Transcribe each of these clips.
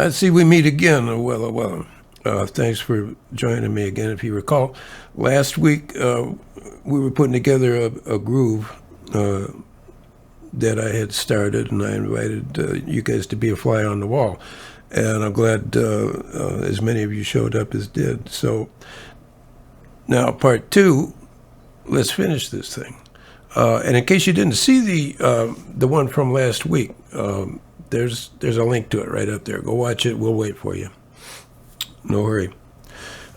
I see we meet again. Well. Thanks for joining me again. If you recall, last week we were putting together a groove that I had started, and I invited you guys to be a fly on the wall. And I'm glad as many of you showed up as did. So now part two, let's finish this thing. And in case you didn't see the one from last week, there's a link to it right up there. Go watch it. We'll wait for you. No hurry.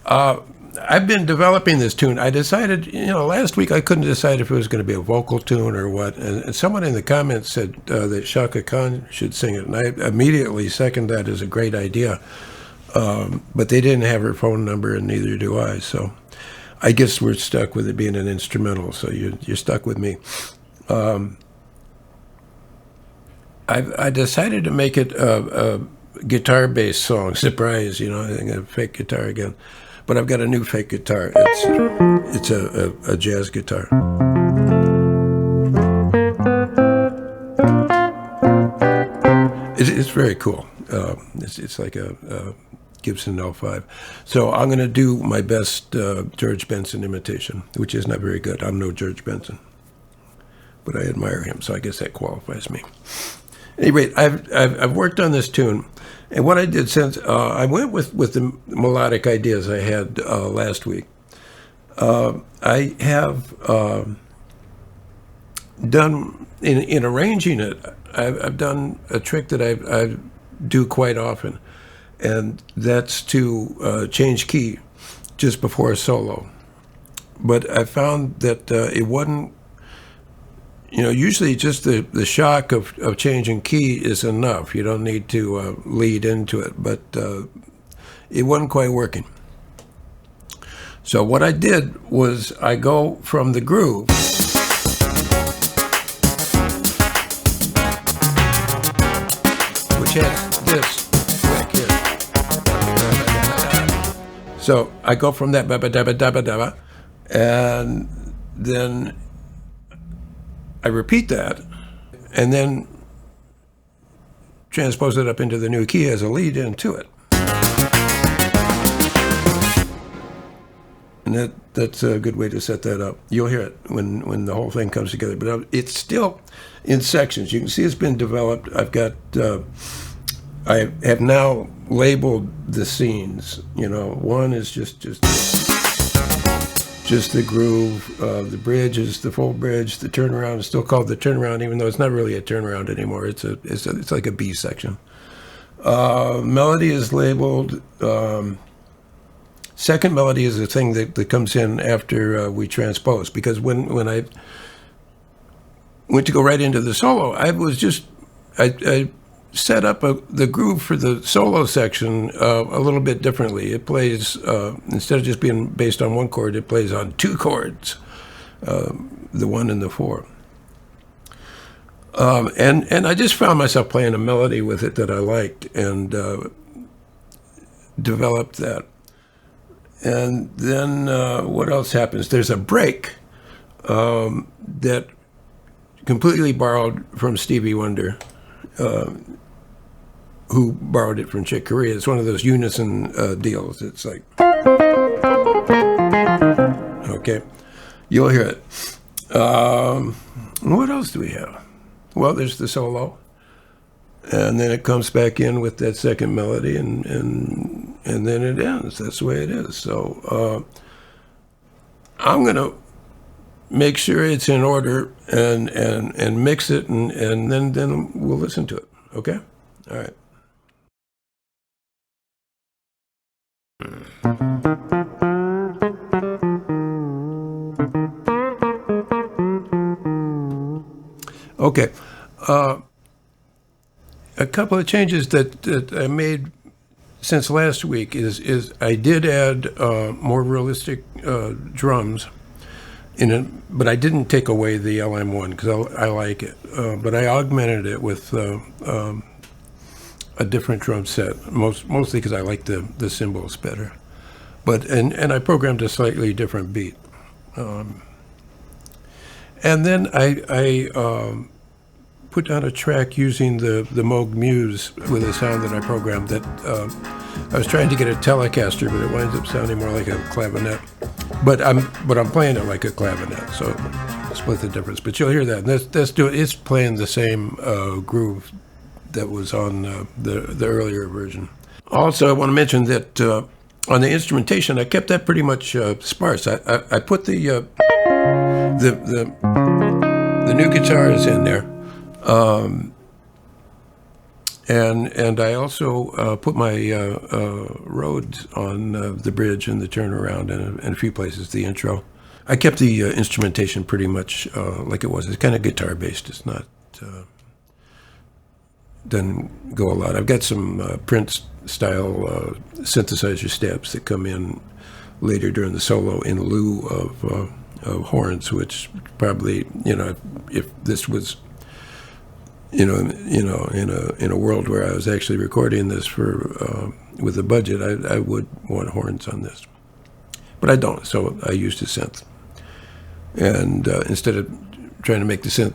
I've been developing this tune. I decided, last week I couldn't decide if it was going to be a vocal tune or what. And someone in the comments said that Shaka Khan should sing it. And I immediately second that as a great idea. But they didn't have her phone number, and neither do I. So I guess we're stuck with it being an instrumental. So you're stuck with me. I decided to make it a guitar-based song. Surprise, I got a fake guitar again. But I've got a new fake guitar. It's a jazz guitar. It's very cool. It's like a Gibson L5. So I'm going to do my best George Benson imitation, which is not very good. I'm no George Benson. But I admire him, so I guess that qualifies me. Anyway, I've worked on this tune, and what I did since I went with the melodic ideas I had last week. I have done in arranging it. I've done a trick that I do quite often, and that's to change key just before a solo. But I found that it wasn't. Usually just the shock of changing key is enough. You don't need to lead into it, but it wasn't quite working. So what I did was I go from the groove, which has this click here. So I go from that, and then I repeat that, and then transpose it up into the new key as a lead into it. And that's a good way to set that up. You'll hear it when the whole thing comes together. But it's still in sections. You can see it's been developed. I have now labeled the scenes. One is just the groove, the bridge is the full bridge, the turnaround is still called the turnaround, even though it's not really a turnaround anymore. It's like a B section. Melody is labeled. Second melody is the thing that comes in after we transpose, because when I went to go right into the solo, I set up the groove for the solo section a little bit differently. It plays, instead of just being based on one chord, it plays on two chords, the 1 and the 4. And I just found myself playing a melody with it that I liked, and developed that. And then what else happens? There's a break that completely borrowed from Stevie Wonder, who borrowed it from Chick Corea. It's one of those unison deals. It's like, okay, you'll hear it. What else do we have? Well, there's the solo, and then it comes back in with that second melody, and then it ends. That's the way it is. So I'm gonna make sure it's in order and mix it, and then we'll listen to it. Okay? All right. Okay. A couple of changes that I made since last week is I did add more realistic drums in it, but I didn't take away the LM1 because I like it. But I augmented it with a different drum set, mostly because I like the cymbals better. But and I programmed a slightly different beat. And then I put down a track using the Moog Muse with a sound that I programmed that I was trying to get a Telecaster, but it winds up sounding more like a clavinet. But I'm playing it like a clavinet, so split the difference. But you'll hear that. And it's playing the same groove that was on the earlier version. Also, I want to mention that on the instrumentation, I kept that pretty much sparse. I put the new guitars in there, and I also put my Rhodes on the bridge and the turnaround and a few places, the intro. I kept the instrumentation pretty much like it was. It's kind of guitar based. It's not doesn't go a lot. I've got some Prince style synthesizer steps that come in later during the solo in lieu of horns, which probably, if this was, in a world where I was actually recording this for with a budget, I would want horns on this, but I don't. So I used a synth, and instead of trying to make the synth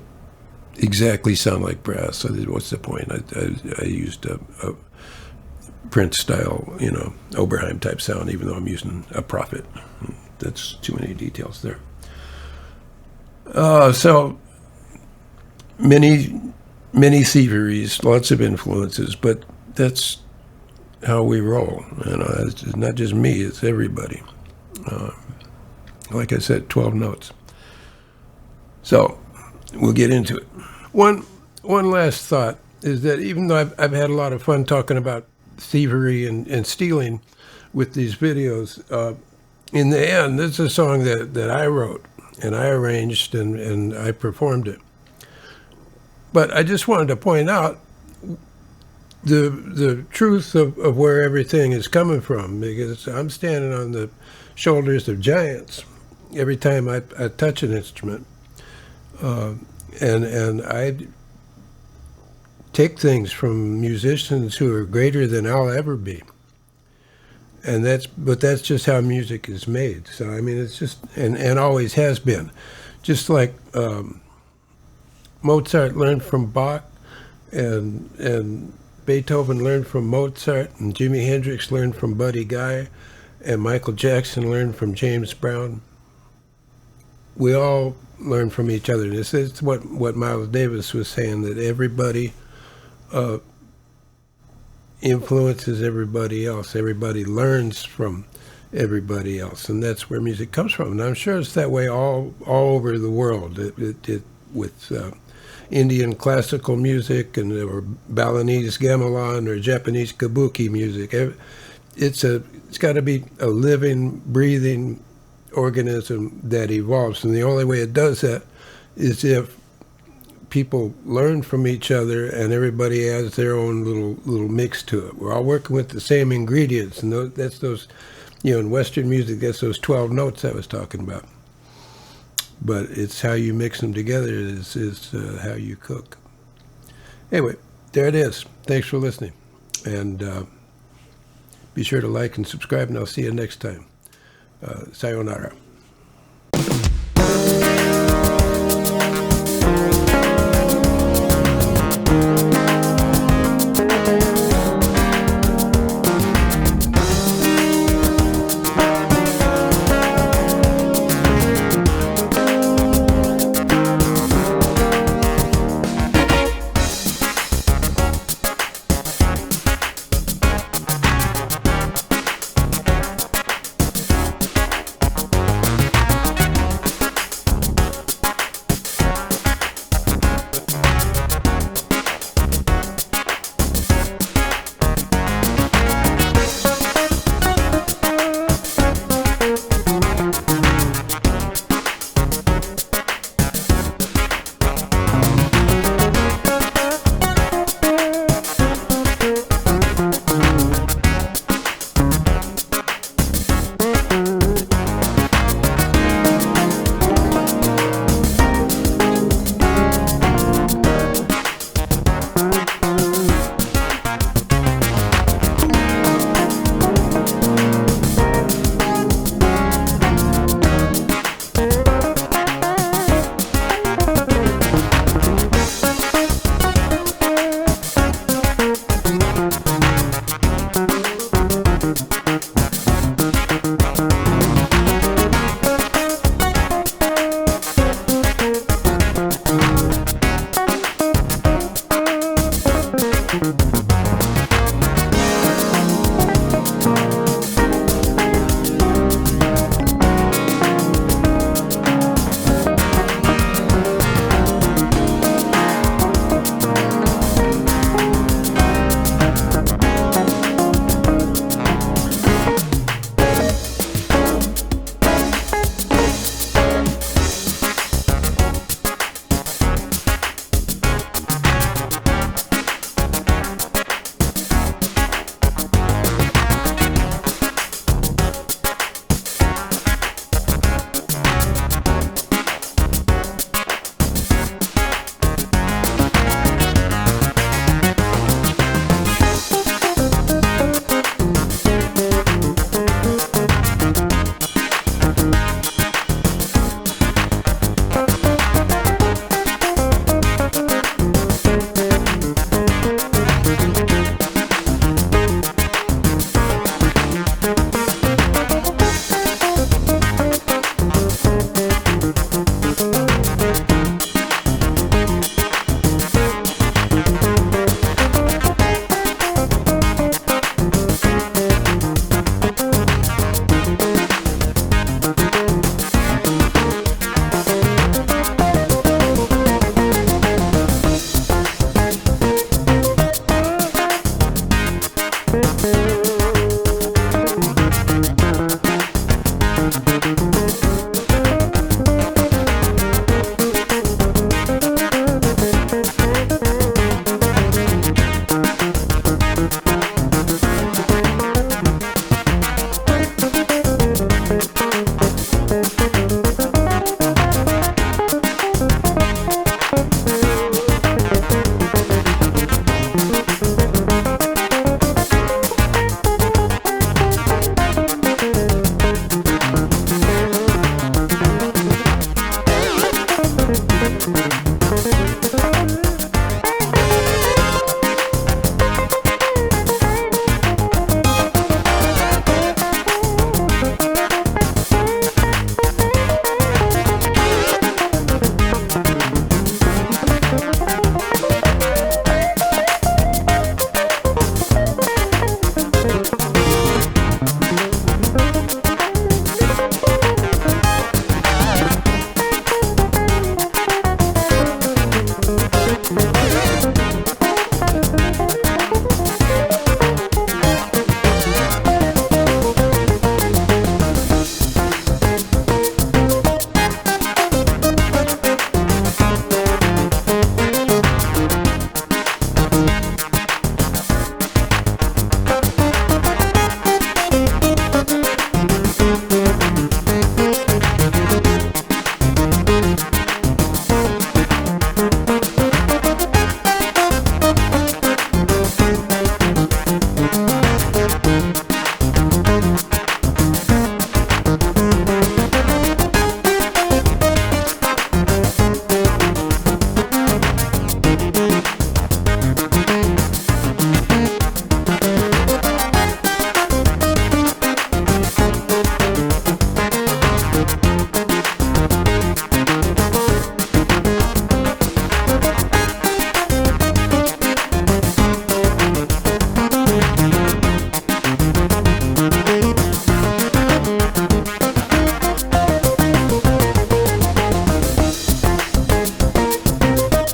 exactly sound like brass, so what's the point? I used a Prince style, Oberheim type sound, even though I'm using a Prophet. That's too many details there. So many thieveries, lots of influences, but that's how we roll. It's not just me; it's everybody. Like I said, 12 notes. So we'll get into it. One last thought is that even though I've had a lot of fun talking about thievery and stealing with these videos, in the end, this is a song that I wrote and I arranged and I performed it. But I just wanted to point out the truth of where everything is coming from, because I'm standing on the shoulders of giants every time I touch an instrument. And I take things from musicians who are greater than I'll ever be. But that's just how music is made. So, I mean, it's just, and always has been. Just like Mozart learned from Bach, and Beethoven learned from Mozart, and Jimi Hendrix learned from Buddy Guy, and Michael Jackson learned from James Brown. We all learn from each other. This is what Miles Davis was saying, that everybody influences everybody else. Everybody learns from everybody else, and that's where music comes from. And I'm sure it's that way all over the world. With Indian classical music or Balinese gamelan or Japanese kabuki music, it's got to be a living, breathing organism that evolves, and the only way it does that is if people learn from each other and everybody adds their own little mix to it. We're all working with the same ingredients, and that's those, in Western music, that's those 12 notes I was talking about. But it's how you mix them together is how you cook. Anyway, there it is. Thanks for listening, and be sure to like and subscribe, and I'll see you next time. Sayonara.